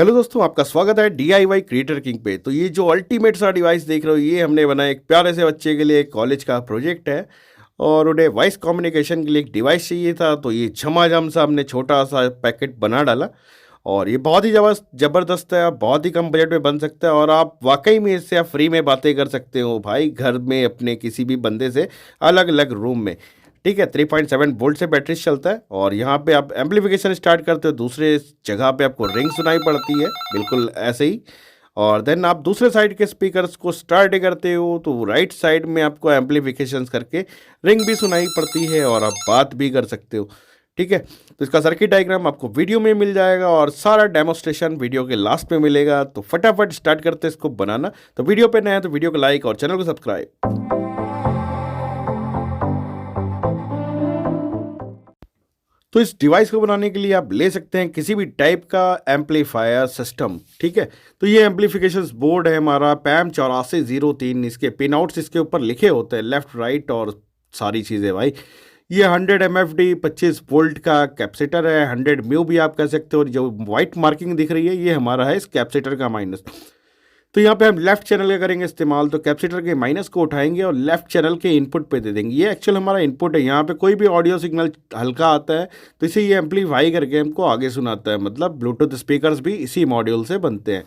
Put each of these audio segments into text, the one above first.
Hello दोस्तों, आपका स्वागत है DIY क्रिएटर किंग पे। तो ये जो अल्टीमेट सा डिवाइस देख रहे हो, ये हमने बनाया एक प्यारे से बच्चे के लिए। एक कॉलेज का प्रोजेक्ट है और उन्हें वॉइस कम्युनिकेशन के लिए एक डिवाइस चाहिए था। तो ये झमाझम सा हमने छोटा सा पैकेट बना डाला और ये बहुत ही ज़बरदस्त है। बहुत ही कम बजट में बन सकता है और आप वाकई में इससे आप फ्री में बातें कर सकते हो भाई, घर में अपने किसी भी बंदे से अलग अलग रूम में। ठीक है, 3.7 वोल्ट से बैटरी से चलता है और यहाँ पे आप एम्पलीफिकेशन स्टार्ट करते हो, दूसरे जगह पे आपको रिंग सुनाई पड़ती है बिल्कुल ऐसे ही। और देन आप दूसरे साइड के स्पीकर्स को स्टार्ट करते हो तो राइट साइड में आपको एम्पलीफिकेशन करके रिंग भी सुनाई पड़ती है और आप बात भी कर सकते हो। ठीक है, तो इसका सर्किट डायग्राम आपको वीडियो में मिल जाएगा और सारा डेमोस्ट्रेशन वीडियो के लास्ट में मिलेगा। तो फटाफट स्टार्ट करते हैं इसको बनाना। तो वीडियो पे नया है तो वीडियो को लाइक और चैनल को सब्सक्राइब। तो इस डिवाइस को बनाने के लिए आप ले सकते हैं किसी भी टाइप का एम्पलीफायर सिस्टम। ठीक है, तो ये एम्पलीफिकेशन बोर्ड है हमारा PAM 8403। इसके पिन आउट्स इसके ऊपर लिखे होते हैं, लेफ्ट राइट और सारी चीज़ें भाई। ये 100 MFD 25 वोल्ट का कैपेसिटर है, 100 म्यू भी आप कह सकते हो। और जो वाइट मार्किंग दिख रही है ये हमारा है इस कैपेसिटर का माइनस। तो यहाँ पे हम लेफ्ट चैनल का करेंगे इस्तेमाल, तो कैपेसिटर के माइनस को उठाएंगे और लेफ्ट चैनल के इनपुट पे दे देंगे। ये एक्चुअल हमारा इनपुट है। यहाँ पे कोई भी ऑडियो सिग्नल हल्का आता है तो इसे ये एम्पलीफाई करके हमको आगे सुनाता है। मतलब ब्लूटूथ स्पीकर्स भी इसी मॉड्यूल से बनते हैं।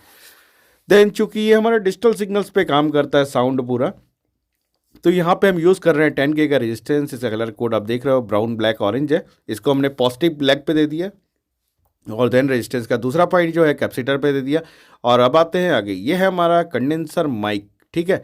देन चूंकि ये हमारा डिजिटल सिग्नल्स पे काम करता है साउंड पूरा, तो यहाँ पे हम यूज़ कर रहे हैं 10K का रेजिस्टेंस। इसका कलर कोड आप देख रहे हो, ब्राउन ब्लैक ऑरेंज है। इसको हमने पॉजिटिव ब्लैक पे दे दिया और देन रेजिस्टेंस का दूसरा पॉइंट जो है कैपेसिटर पे दे दिया। और अब आते हैं आगे, ये है हमारा कंडेंसर माइक। ठीक है,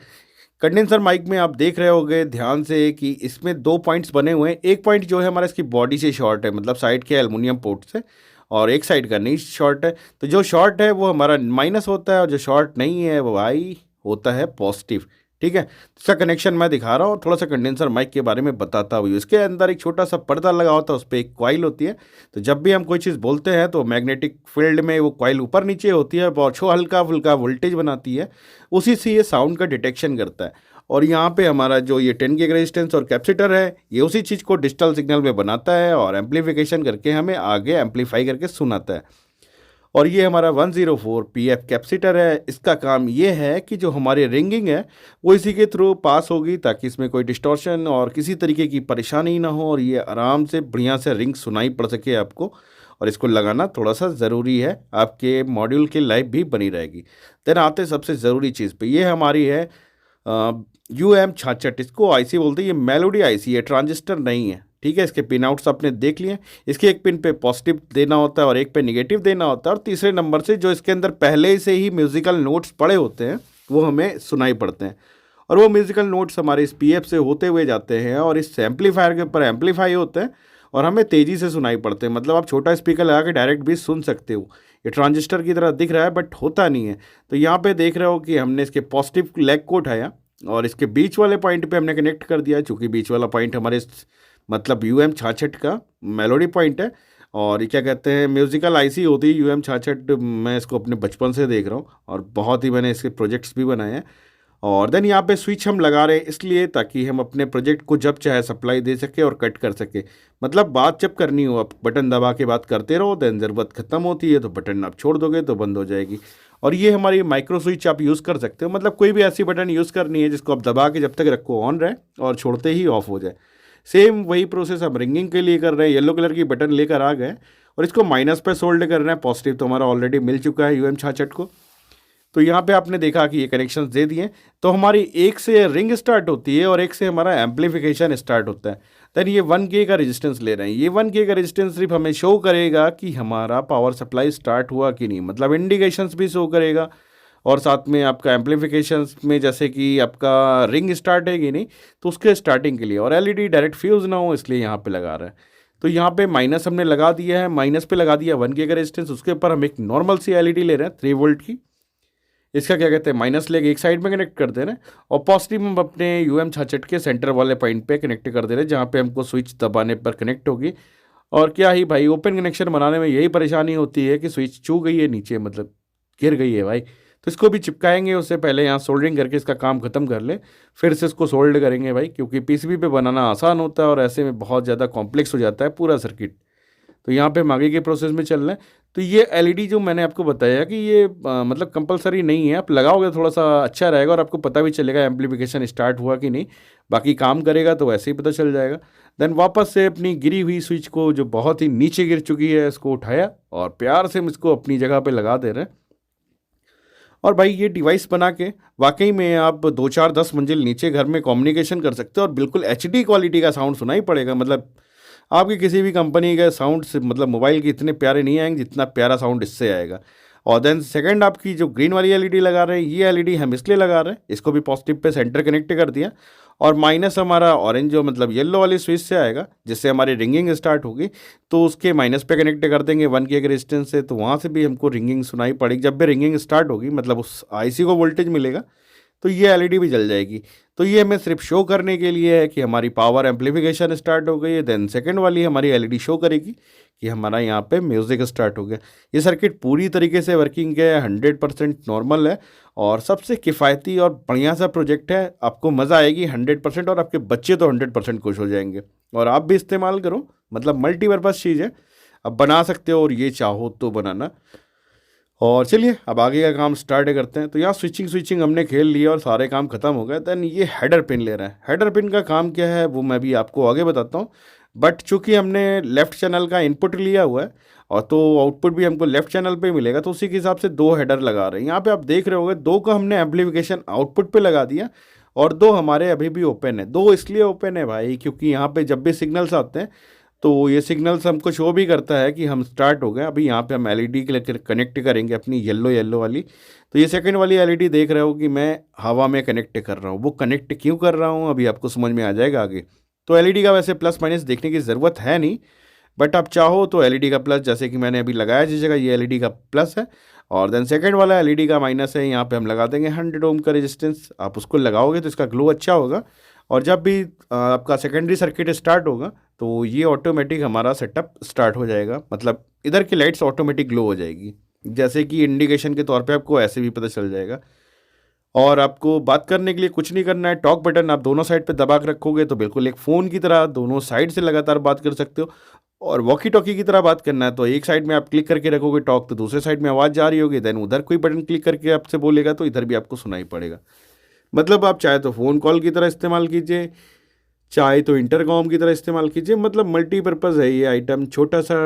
कंडेंसर माइक में आप देख रहे होगे ध्यान से कि इसमें दो पॉइंट्स बने हुए हैं। एक पॉइंट जो है हमारा इसकी बॉडी से शॉर्ट है, मतलब साइड के एल्युमिनियम पोर्ट से, और एक साइड का नहीं शॉर्ट है। तो जो शॉर्ट है वो हमारा माइनस होता है और जो शॉर्ट नहीं है वो भाई होता है पॉजिटिव। ठीक है, इसका कनेक्शन मैं दिखा रहा हूँ। थोड़ा सा कंडेंसर माइक के बारे में बताता हूँ। इसके अंदर एक छोटा सा पर्दा लगा होता है, उस पर एक कॉइल होती है। तो जब भी हम कोई चीज़ बोलते हैं तो मैग्नेटिक फील्ड में वो कॉइल ऊपर नीचे होती है और छो हल्का फुल्का वोल्टेज बनाती है, उसी से ये साउंड का डिटेक्शन करता है। और यहाँ पे हमारा जो ये 10K का रेजिस्टेंस और कैपेसिटर है, ये उसी चीज़ को डिजिटल सिग्नल में बनाता है और एम्पलीफिकेशन करके हमें आगे एम्पलीफाई करके सुनाता है। और ये हमारा 104 PF कैपेसिटर है। इसका काम ये है कि जो हमारी रिंगिंग है वो इसी के थ्रू पास होगी, ताकि इसमें कोई डिस्टॉर्शन और किसी तरीके की परेशानी ना हो और ये आराम से बढ़िया से रिंग सुनाई पड़ सके आपको। और इसको लगाना थोड़ा सा ज़रूरी है, आपके मॉड्यूल की लाइफ भी बनी रहेगी। देन आते सबसे ज़रूरी चीज़ पे, ये हमारी है UM66। इसको IC बोलते हैं। ये मेलोडी IC है, ट्रांजिस्टर नहीं है। ठीक है, इसके पिन आउट्स आपने देख लिए। इसके एक पिन पे पॉजिटिव देना होता है और एक पे निगेटिव देना होता है। और तीसरे नंबर से जो इसके अंदर पहले से ही म्यूज़िकल नोट्स पड़े होते हैं वो हमें सुनाई पड़ते हैं। और वो म्यूज़िकल नोट्स हमारे इस PF से होते हुए जाते हैं और इस एम्पलीफायर के ऊपर एम्पलीफाई होते हैं और हमें तेज़ी से सुनाई पड़ते हैं। मतलब आप छोटा स्पीकर लगा के डायरेक्ट भी सुन सकते हो। ये ट्रांजिस्टर की तरह दिख रहा है बट होता नहीं है। तो यहाँ पे देख रहे हो कि हमने इसके पॉजिटिव लेग को उठाया और इसके बीच वाले पॉइंट पे हमने कनेक्ट कर दिया, चूँकि बीच वाला पॉइंट हमारे मतलब UM66 का मेलोडी पॉइंट है। और ये क्या कहते हैं, म्यूज़िकल IC होती है UM66। मैं इसको अपने बचपन से देख रहा हूँ और बहुत ही मैंने इसके प्रोजेक्ट्स भी बनाए हैं। और देन यहाँ पे स्विच हम लगा रहे हैं इसलिए ताकि हम अपने प्रोजेक्ट को जब चाहे सप्लाई दे सके और कट कर सके। मतलब बात जब करनी हो आप बटन दबा के बात करते रहो, देन ज़रूरत ख़त्म होती है तो बटन आप छोड़ दोगे तो बंद हो जाएगी। और ये हमारी माइक्रो स्विच आप यूज़ कर सकते हो। मतलब कोई भी ऐसी बटन यूज़ करनी है जिसको आप दबा के जब तक रखो ऑन रहे और छोड़ते ही ऑफ हो जाए। सेम वही प्रोसेस हम रिंगिंग के लिए कर रहे हैं। येलो कलर की बटन लेकर आ गए और इसको माइनस पे सोल्ड कर रहे हैं। पॉजिटिव तो हमारा ऑलरेडी मिल चुका है UM66 को। तो यहाँ पे आपने देखा कि ये कनेक्शंस दे दिए। तो हमारी एक से रिंग स्टार्ट होती है और एक से हमारा एम्पलीफिकेशन स्टार्ट होता है। देन ये 1K का रेजिस्टेंस ले रहे हैं। ये 1K का रेजिस्टेंस सिर्फ हमें शो करेगा कि हमारा पावर सप्लाई स्टार्ट हुआ कि नहीं, मतलब इंडिकेशंस भी शो करेगा। और साथ में आपका एम्पलीफिकेशंस में जैसे कि आपका रिंग स्टार्ट है कि नहीं, तो उसके स्टार्टिंग के लिए। और LED डायरेक्ट फ्यूज़ ना हो इसलिए यहाँ पे लगा रहा है। तो यहाँ पे माइनस हमने लगा दिया है, माइनस पे लगा दिया 1K का रेजिस्टेंस। उसके ऊपर हम एक नॉर्मल सी LED ले रहे हैं 3 वोल्ट की। इसका क्या कहते हैं, माइनस लेके एक साइड में कनेक्ट कर दे रहे हैं और पॉजिटिव हम अपने UM66 के सेंटर वाले पॉइंट पे कनेक्ट कर दे रहे हैं, जहाँ पे हमको स्विच दबाने पर कनेक्ट होगी। और क्या ही भाई, ओपन कनेक्शन बनाने में यही परेशानी होती है कि स्विच छू गई है नीचे, मतलब गिर गई है भाई। तो इसको भी चिपकाएंगे, उससे पहले यहाँ सोल्डरिंग करके इसका काम खत्म कर ले, फिर से इसको सोल्ड करेंगे भाई, क्योंकि PCB पे बनाना आसान होता है और ऐसे में बहुत ज़्यादा कॉम्प्लेक्स हो जाता है पूरा सर्किट। तो यहाँ पे हम आगे के प्रोसेस में चल रहे हैं। तो ये एलईडी जो मैंने आपको बताया कि ये मतलब कंपलसरी नहीं है, आप लगाओगे थोड़ा सा अच्छा रहेगा और आपको पता भी चलेगा एम्प्लीफिकेशन स्टार्ट हुआ कि नहीं। बाकी काम करेगा तो वैसे ही पता चल जाएगा। देन वापस से अपनी गिरी हुई स्विच को जो बहुत ही नीचे गिर चुकी है इसको उठाया और प्यार से हम इसको अपनी जगह पे लगा दे रहे हैं। और भाई ये डिवाइस बना के वाकई में आप 2 4 10 मंजिल नीचे घर में कम्युनिकेशन कर सकते हो और बिल्कुल एचडी क्वालिटी का साउंड सुनाई पड़ेगा। मतलब आपकी किसी भी कंपनी के साउंड से मतलब मोबाइल के इतने प्यारे नहीं आएंगे जितना प्यारा साउंड इससे आएगा। और देन सेकंड आपकी जो ग्रीन वाली एलईडी लगा रहे हैं, ये एलईडी हम इसलिए लगा रहे हैं, इसको भी पॉजिटिव पे सेंटर कनेक्ट कर दिया और माइनस हमारा ऑरेंज जो मतलब येलो वाली स्विच से आएगा जिससे हमारी रिंगिंग स्टार्ट होगी, तो उसके माइनस पे कनेक्ट कर देंगे 1 के रेजिस्टेंस से, तो वहाँ से भी हमको रिंगिंग सुनाई पड़ेगी। जब भी रिंगिंग स्टार्ट होगी मतलब उस आईसी को वोल्टेज मिलेगा तो ये एलईडी भी जल जाएगी। तो ये हमें सिर्फ शो करने के लिए है कि हमारी पावर एम्प्लीफिकेशन स्टार्ट हो गई है। देन सेकंड वाली हमारी एलईडी शो करेगी कि हमारा यहाँ पे म्यूज़िक स्टार्ट हो गया। ये सर्किट पूरी तरीके से वर्किंग है, 100% नॉर्मल है और सबसे किफ़ायती और बढ़िया सा प्रोजेक्ट है। आपको मज़ा आएगी 100% और आपके बच्चे तो 100% खुश हो जाएंगे। और आप भी इस्तेमाल करो, मतलब मल्टीपर्पज़ चीज़ है, अब बना सकते हो और ये चाहो तो बनाना। और चलिए अब आगे का काम स्टार्ट करते हैं। तो यहाँ स्विचिंग हमने खेल लिया और सारे काम खत्म हो गए। देन ये हेडर पिन ले रहा है। हेडर पिन का काम क्या है वो मैं भी आपको आगे बताता हूँ, बट चूंकि हमने लेफ़्ट चैनल का इनपुट लिया हुआ है और तो आउटपुट भी हमको लेफ़्ट चैनल पे मिलेगा, तो उसी के हिसाब से 2 हेडर लगा रहे हैं। यहाँ पे आप देख रहे होंगे 2 का हमने एम्प्लीफिकेशन आउटपुट पे लगा दिया और 2 हमारे अभी भी ओपन है। 2 इसलिए ओपन है भाई क्योंकि यहाँ पे जब भी सिग्नल्स आते हैं तो ये सिग्नल्स हमको शो भी करता है कि हम स्टार्ट हो गए। अभी यहाँ पे हम एलईडी के लिए कनेक्ट करेंगे अपनी येलो येलो वाली। तो ये सेकंड वाली एलईडी देख रहे हो कि मैं हवा में कनेक्ट कर रहा हूँ। वो कनेक्ट क्यों कर रहा हूँ अभी आपको समझ में आ जाएगा आगे। तो एलईडी का वैसे प्लस माइनस देखने की ज़रूरत है नहीं, बट आप चाहो तो एलईडी का प्लस, जैसे कि मैंने अभी लगाया जिस जगह, ये एलईडी का प्लस है और देन सेकंड वाला एलईडी का माइनस है। यहाँ पे हम लगा देंगे 100 ओम का रेजिस्टेंस। आप उसको लगाओगे तो इसका ग्लो अच्छा होगा और जब भी आपका सेकेंडरी सर्किट स्टार्ट होगा तो ये ऑटोमेटिक हमारा सेटअप स्टार्ट हो जाएगा। मतलब इधर की लाइट्स ऑटोमेटिक ग्लो हो जाएगी, जैसे कि इंडिकेशन के तौर पे आपको ऐसे भी पता चल जाएगा। और आपको बात करने के लिए कुछ नहीं करना है, टॉक बटन आप दोनों साइड पे दबा के रखोगे तो बिल्कुल एक फ़ोन की तरह दोनों साइड से लगातार बात कर सकते हो। और वॉकी टॉकी की तरह बात करना है तो एक साइड में आप क्लिक करके रखोगे टॉक, तो दूसरे साइड में आवाज़ जा रही होगी, देन उधर कोई बटन क्लिक करके आपसे बोलेगा तो इधर भी आपको सुनाई पड़ेगा। मतलब आप चाहे तो फ़ोन कॉल की तरह इस्तेमाल कीजिए, चाहे तो इंटरकॉम की तरह इस्तेमाल कीजिए। मतलब मल्टीपर्पज़ है ये आइटम, छोटा सा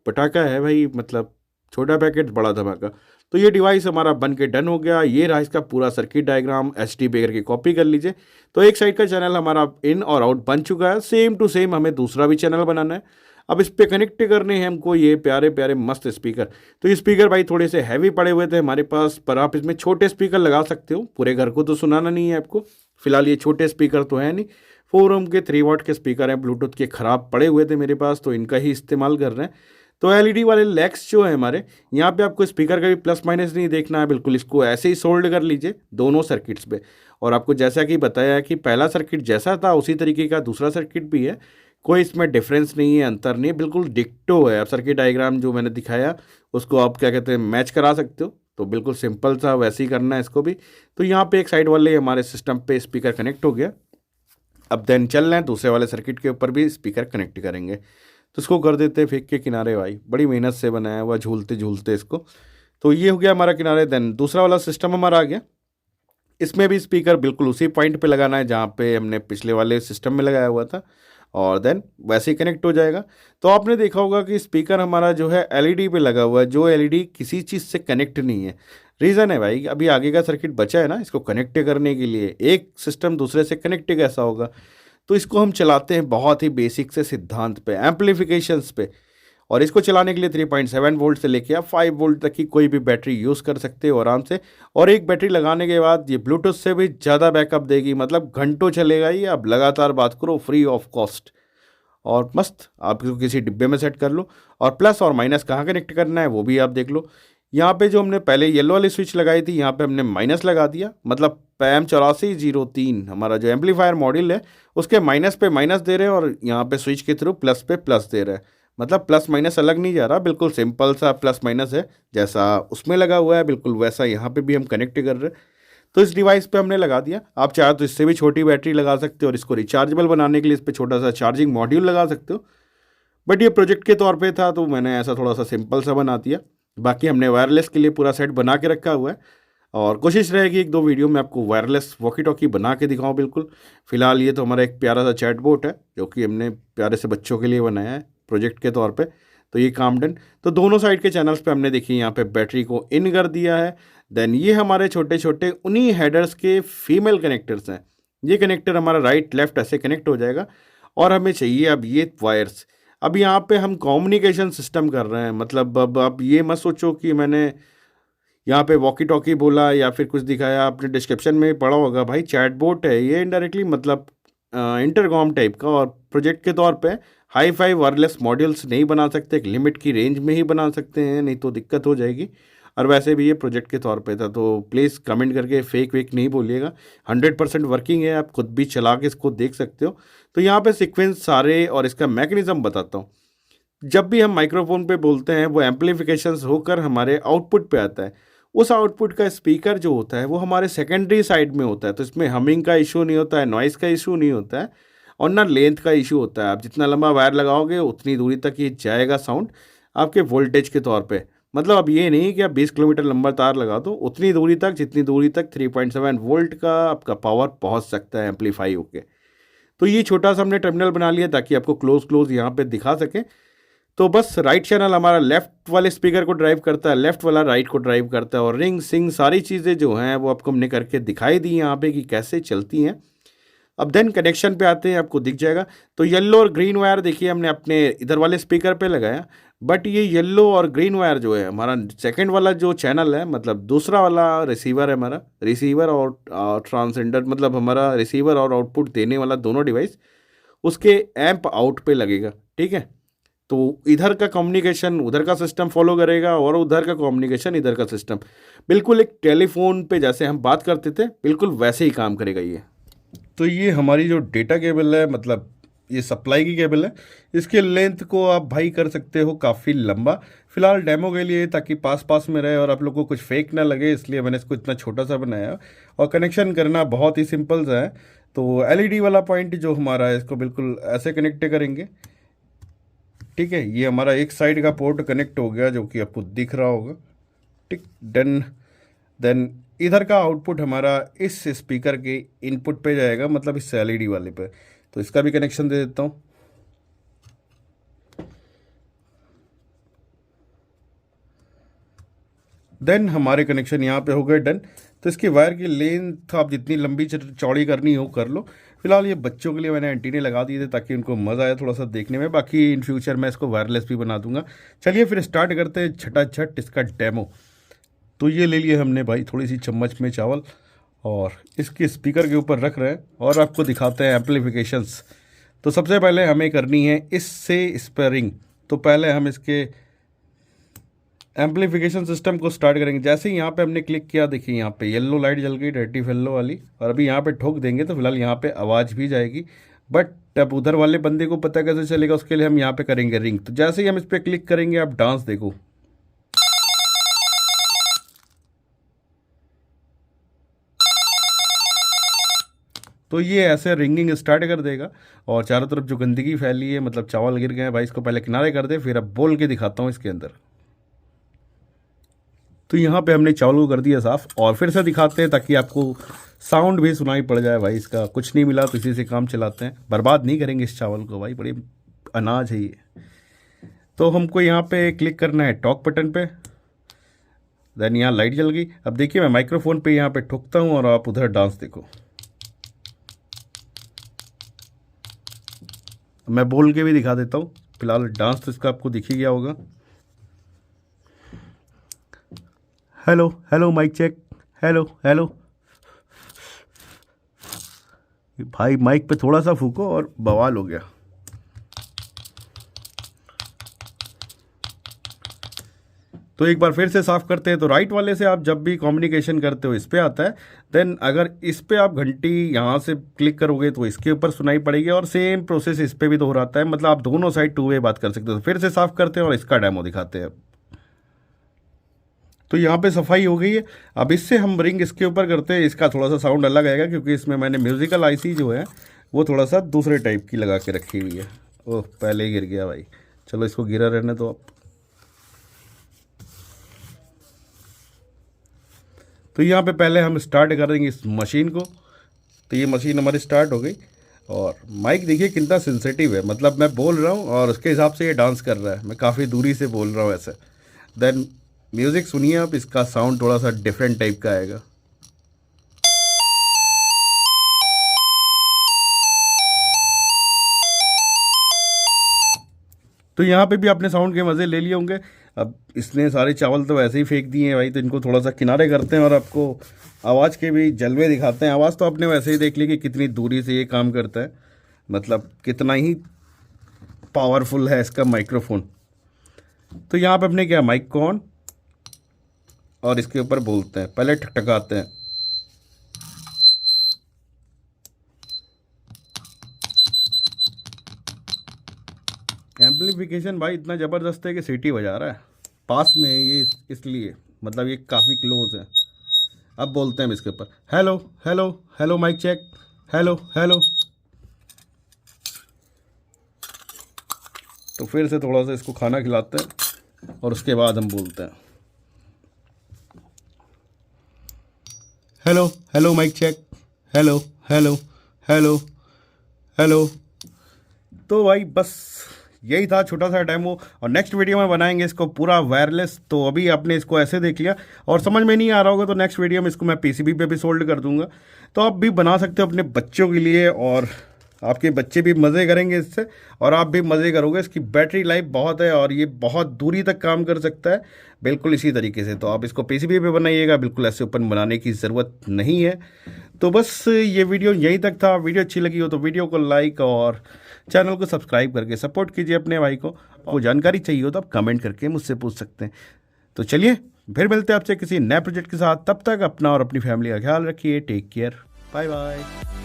पटाखा है भाई, मतलब छोटा पैकेट बड़ा धमाका। तो ये डिवाइस हमारा बन के डन हो गया। ये रहा इसका पूरा सर्किट डायग्राम, एचडी बेगर की कॉपी कर लीजिए। तो एक साइड का चैनल हमारा इन और आउट बन चुका है। सेम टू सेम हमें दूसरा भी चैनल बनाना है। अब इस पर कनेक्ट करने हैं हमको ये प्यारे प्यारे मस्त स्पीकर। तो ये स्पीकर भाई थोड़े से हैवी पड़े हुए थे हमारे पास, पर आप इसमें छोटे स्पीकर लगा सकते हो, पूरे घर को तो सुनाना नहीं है आपको। फिलहाल ये छोटे स्पीकर तो है नहीं, 4 ओम के 3 वाट के स्पीकर हैं, ब्लूटूथ के ख़राब पड़े हुए थे मेरे पास तो इनका ही इस्तेमाल कर रहे हैं। तो एलईडी वाले लेग्स जो है हमारे, यहाँ पे आपको स्पीकर का भी प्लस माइनस नहीं देखना है, बिल्कुल इसको ऐसे ही सोल्ड कर लीजिए दोनों सर्किट्स पे। और आपको जैसा कि बताया कि पहला सर्किट जैसा था उसी तरीके का दूसरा सर्किट भी है, कोई इसमें डिफरेंस नहीं है, अंतर नहीं है, बिल्कुल डिक्टो है। अब सर्किट डायग्राम जो मैंने दिखाया उसको आप क्या कहते हैं मैच करा सकते हो, तो बिल्कुल सिंपल सा वैसे ही करना है इसको भी। तो यहाँ पे एक साइड वाले हमारे सिस्टम पे स्पीकर कनेक्ट हो गया। अब देन चल रहे हैं दूसरे वाले सर्किट के ऊपर भी स्पीकर कनेक्ट करेंगे। तो इसको कर देते हैं फेंक के किनारे, भाई बड़ी मेहनत से बनाया हुआ झूलते झूलते इसको। तो ये हो गया हमारा किनारे। देन दूसरा वाला सिस्टम हमारा आ गया। इसमें भी स्पीकर बिल्कुल उसी पॉइंट पे लगाना है जहाँ पे हमने पिछले वाले सिस्टम में लगाया हुआ था और देन वैसे ही कनेक्ट हो जाएगा। तो आपने देखा होगा कि स्पीकर हमारा जो है एलईडी पे लगा हुआ है, जो एलईडी किसी चीज़ से कनेक्ट नहीं है। रीज़न है भाई, अभी आगे का सर्किट बचा है ना, इसको कनेक्ट करने के लिए एक सिस्टम दूसरे से कनेक्ट कैसा होगा। तो इसको हम चलाते हैं बहुत ही बेसिक से सिद्धांत पे, एम्प्लीफिकेशंस पे। और इसको चलाने के लिए 3.7 वोल्ट से लेके आप 5 वोल्ट तक की कोई भी बैटरी यूज़ कर सकते हो आराम से। और एक बैटरी लगाने के बाद ये ब्लूटूथ से भी ज़्यादा बैकअप देगी, मतलब घंटों चलेगा ये। आप लगातार बात करो फ्री ऑफ कॉस्ट और मस्त। आप इसको किसी डिब्बे में सेट कर लो। और प्लस और माइनस कहाँ कनेक्ट करना है वो भी आप देख लो। यहाँ पे जो हमने पहले येलो वाली स्विच लगाई थी यहाँ पे हमने माइनस लगा दिया, मतलब पैम 8403 हमारा जो एम्पलीफायर मॉड्यूल है उसके माइनस पे माइनस दे रहे हैं और यहाँ पे स्विच के थ्रू प्लस पे प्लस दे रहे हैं। मतलब प्लस माइनस अलग नहीं जा रहा, बिल्कुल सिंपल सा प्लस माइनस है, जैसा उसमें लगा हुआ है बिल्कुल वैसा यहाँ पे भी हम कनेक्ट कर रहे हैं। तो इस डिवाइस पे हमने लगा दिया। आप चाहे तो इससे भी छोटी बैटरी लगा सकते हो और इसको रिचार्जेबल बनाने के लिए इस पर छोटा सा चार्जिंग मॉड्यूल लगा सकते हो। बट ये प्रोजेक्ट के तौर पे था तो मैंने ऐसा थोड़ा सा सिंपल सा बना दिया। बाकी हमने वायरलेस के लिए पूरा सेट बना के रखा हुआ है और कोशिश रहेगी एक दो वीडियो में आपको वायरलेस वॉकी टॉकी बना के दिखाऊं। बिल्कुल फिलहाल ये तो हमारा एक प्यारा सा चैट बोट है जो कि हमने प्यारे से बच्चों के लिए बनाया है प्रोजेक्ट के तौर पे। तो ये काम डन। तो दोनों साइड के चैनल्स पे हमने देखिए यहाँ पे बैटरी को इन कर दिया है। देन ये हमारे छोटे छोटे उन्हीं हेडर्स के फीमेल कनेक्टर्स हैं। ये कनेक्टर हमारा राइट लेफ्ट ऐसे कनेक्ट हो जाएगा और हमें चाहिए अब ये वायर्स। अब यहाँ पे हम कम्युनिकेशन सिस्टम कर रहे हैं, मतलब अब आप ये मत सोचो कि मैंने यहाँ पे वॉकी टॉकी बोला या फिर कुछ दिखाया, आपने डिस्क्रिप्शन में पढ़ा होगा भाई चैटबॉट है ये इनडायरेक्टली, मतलब इंटरकॉम टाइप का। और प्रोजेक्ट के तौर पे हाई फाई वायरलेस मॉड्यूल्स नहीं बना सकते, एक लिमिट की रेंज में ही बना सकते हैं, नहीं तो दिक्कत हो जाएगी। और वैसे भी ये प्रोजेक्ट के तौर पे था तो प्लीज़ कमेंट करके फेक वेक नहीं बोलिएगा। 100% वर्किंग है, आप खुद भी चला के इसको देख सकते हो। तो यहाँ पे सीक्वेंस सारे और इसका मैकेनिज्म बताता हूँ। जब भी हम माइक्रोफोन पे बोलते हैं वो एम्पलीफिकेशंस होकर हमारे आउटपुट पे आता है। उस आउटपुट का स्पीकर जो होता है वो हमारे सेकेंडरी साइड में होता है, तो इसमें हमिंग का इशू नहीं होता है, नॉइस का इशू नहीं होता है और ना लेंथ का इशू होता है। आप जितना लंबा वायर लगाओगे उतनी दूरी तक ये जाएगा साउंड आपके वोल्टेज के तौर पे। मतलब अब ये नहीं कि आप 20 किलोमीटर लंबा तार लगा दो, उतनी दूरी तक जितनी दूरी तक 3.7 वोल्ट का आपका पावर पहुंच सकता है एम्पलीफाई होके। तो ये छोटा सा हमने टर्मिनल बना लिया ताकि आपको क्लोज यहाँ पे दिखा सके। तो बस राइट चैनल हमारा लेफ्ट वाले स्पीकर को ड्राइव करता है, लेफ्ट वाला राइट को ड्राइव करता है और रिंग सिंग सारी चीज़ें जो हैं वो आपको हमने करके दिखाई दी यहाँ पे कि कैसे चलती हैं। अब देन कनेक्शन पे आते हैं, आपको दिख जाएगा। तो येलो और ग्रीन वायर देखिए हमने अपने इधर वाले स्पीकर पे लगाया, बट ये येलो और ग्रीन वायर जो है हमारा सेकंड वाला जो चैनल है, मतलब दूसरा वाला रिसीवर है हमारा, रिसीवर और ट्रांसजेंडर, मतलब हमारा रिसीवर और आउटपुट देने वाला दोनों डिवाइस उसके एम्प आउट पे लगेगा। ठीक है, तो इधर का कम्युनिकेशन उधर का सिस्टम फॉलो करेगा और उधर का कम्युनिकेशन इधर का सिस्टम, बिल्कुल एक टेलीफोन पे जैसे हम बात करते थे बिल्कुल वैसे ही काम करेगा ये। तो ये हमारी जो डेटा केबल है, मतलब ये सप्लाई की केबल है, इसके लेंथ को आप भाई कर सकते हो काफ़ी लंबा। फिलहाल डेमो के लिए ताकि पास पास में रहे और आप लोगों को कुछ फेक ना लगे इसलिए मैंने इसको इतना छोटा सा बनाया। और कनेक्शन करना बहुत ही सिंपल सा है। तो एलईडी वाला पॉइंट जो हमारा है इसको बिल्कुल ऐसे कनेक्ट करेंगे। ठीक है, ये हमारा एक साइड का पोर्ट कनेक्ट हो गया जो कि आपको दिख रहा होगा। ठीक, डन। देन इधर का आउटपुट हमारा इस स्पीकर के इनपुट पे जाएगा, मतलब इस एलईडी वाले पे। तो इसका भी कनेक्शन दे देता हूँ। देन हमारे कनेक्शन यहाँ पे हो गए डन। तो इसकी वायर की लेंथ आप जितनी लंबी चौड़ी करनी हो कर लो। फिलहाल ये बच्चों के लिए मैंने एंटीने लगा दिए थे ताकि उनको मज़ा आए थोड़ा सा देखने में। बाकी इन फ्यूचर मैं इसको वायरलेस भी बना दूंगा। चलिए फिर स्टार्ट करते हैं झटाझट इसका डेमो। तो ये ले लिए हमने भाई थोड़ी सी चम्मच में चावल और इसके स्पीकर के ऊपर रख रहे हैं और आपको दिखाते हैं एम्पलीफिकेशंस। तो सबसे पहले हमें करनी है इससे स्पेयरिंग। तो पहले हम इसके एम्पलीफिकेशन सिस्टम को स्टार्ट करेंगे। जैसे ही यहाँ पे हमने क्लिक किया देखिए यहाँ पे येलो लाइट जल गई, रेटिव येलो वाली, और अभी यहाँ पे ठोक देंगे तो फिलहाल यहाँ पे आवाज़ भी जाएगी। बट अब उधर वाले बंदे को पता कैसे चलेगा, उसके लिए हम यहाँ पे करेंगे रिंग। तो जैसे ही हम इस पर क्लिक करेंगे आप डांस देखो। तो ये ऐसे रिंगिंग स्टार्ट कर देगा और चारों तरफ जो गंदगी फैली है, मतलब चावल गिर गए हैं भाई, इसको पहले किनारे कर दे, फिर अब बोल के दिखाता हूँ इसके अंदर। तो यहाँ पे हमने चावल को कर दिया साफ़ और फिर से दिखाते हैं ताकि आपको साउंड भी सुनाई पड़ जाए। भाई इसका कुछ नहीं मिला तो इसी से काम चलाते हैं, बर्बाद नहीं करेंगे इस चावल को भाई, बड़ी अनाज है ये। तो हमको यहाँ पे क्लिक करना है टॉक बटन पे। देन यहाँ लाइट जल गई। अब देखिए मैं माइक्रोफोन पे यहाँ पे ठोकता हूँ और आप उधर डांस देखो। मैं बोल के भी दिखा देता हूँ। फिलहाल डांस तो इसका आपको दिख ही गया होगा। Hello hello mic check, hello hello. भाई माइक पे थोड़ा सा फूको और बवाल हो गया। तो एक बार फिर से साफ़ करते हैं। तो राइट वाले से आप जब भी कम्युनिकेशन करते हो इस पर आता है। देन अगर इस पर आप घंटी यहाँ से क्लिक करोगे तो इसके ऊपर सुनाई पड़ेगी और सेम प्रोसेस इस पर भी दोहराता है, मतलब आप दोनों साइड टू वे बात कर सकते हो। तो फिर से साफ़ करते हैं और इसका डेमो दिखाते हैं। तो यहाँ पे सफाई हो गई है। अब इससे हम रिंग इसके ऊपर करते हैं। इसका थोड़ा सा साउंड अलग आएगा क्योंकि इसमें मैंने म्यूज़िकल आईसी जो है वो थोड़ा सा दूसरे टाइप की लगा के रखी हुई है। ओह पहले ही गिर गया भाई। चलो इसको गिरा रहने दो आप। तो यहाँ पे पहले हम स्टार्ट कर देंगे इस मशीन को। तो ये मशीन हमारी स्टार्ट हो गई और माइक देखिए कितना सेंसिटिव है, मतलब मैं बोल रहा हूँ और उसके हिसाब से ये डांस कर रहा है। मैं काफ़ी दूरी से बोल रहा हूँ ऐसे। देन म्यूज़िक सुनिए आप, इसका साउंड थोड़ा सा डिफरेंट टाइप का आएगा। तो यहाँ पे भी आपने साउंड के मज़े ले लिए होंगे। अब इसने सारे चावल तो वैसे ही फेंक दिए हैं भाई, तो इनको थोड़ा सा किनारे करते हैं और आपको आवाज़ के भी जलवे दिखाते हैं। आवाज़ तो आपने वैसे ही देख ली कि कितनी दूरी से ये काम करता है, मतलब कितना ही पावरफुल है इसका माइक्रोफोन। तो यहाँ पे अपने क्या माइक को ऑन और इसके ऊपर बोलते हैं, पहले ठकठकाते हैं। एम्पलीफिकेशन भाई इतना ज़बरदस्त है कि सीटी बजा रहा है। पास में है ये इसलिए, मतलब ये काफ़ी क्लोज है। अब बोलते हैं हम इसके ऊपर, hello hello hello mic check, hello hello. तो फिर से थोड़ा सा इसको खाना खिलाते हैं और उसके बाद हम बोलते हैं, hello hello mic check, hello hello hello hello. तो भाई बस यही था छोटा सा डेमो, और नेक्स्ट वीडियो में बनाएंगे इसको पूरा वायरलेस। तो अभी आपने इसको ऐसे देख लिया और समझ में नहीं आ रहा होगा, तो नेक्स्ट वीडियो में इसको मैं पीसीबी पे भी सोल्ड कर दूंगा। तो आप भी बना सकते हो अपने बच्चों के लिए, और आपके बच्चे भी मज़े करेंगे इससे और आप भी मज़े करोगे। इसकी बैटरी लाइफ बहुत है और ये बहुत दूरी तक काम कर सकता है, बिल्कुल इसी तरीके से। तो आप इसको पीसीबी पे बनाइएगा, बिल्कुल ऐसे ओपन बनाने की ज़रूरत नहीं है। तो बस ये वीडियो यहीं तक था। वीडियो अच्छी लगी हो तो वीडियो को लाइक और चैनल को सब्सक्राइब करके सपोर्ट कीजिए अपने भाई को। आपको जानकारी चाहिए हो तो आप कमेंट करके मुझसे पूछ सकते हैं। तो चलिए फिर मिलते हैं आपसे किसी नए प्रोजेक्ट के साथ। तब तक अपना और अपनी फैमिली का ख्याल रखिए। Take care, bye bye.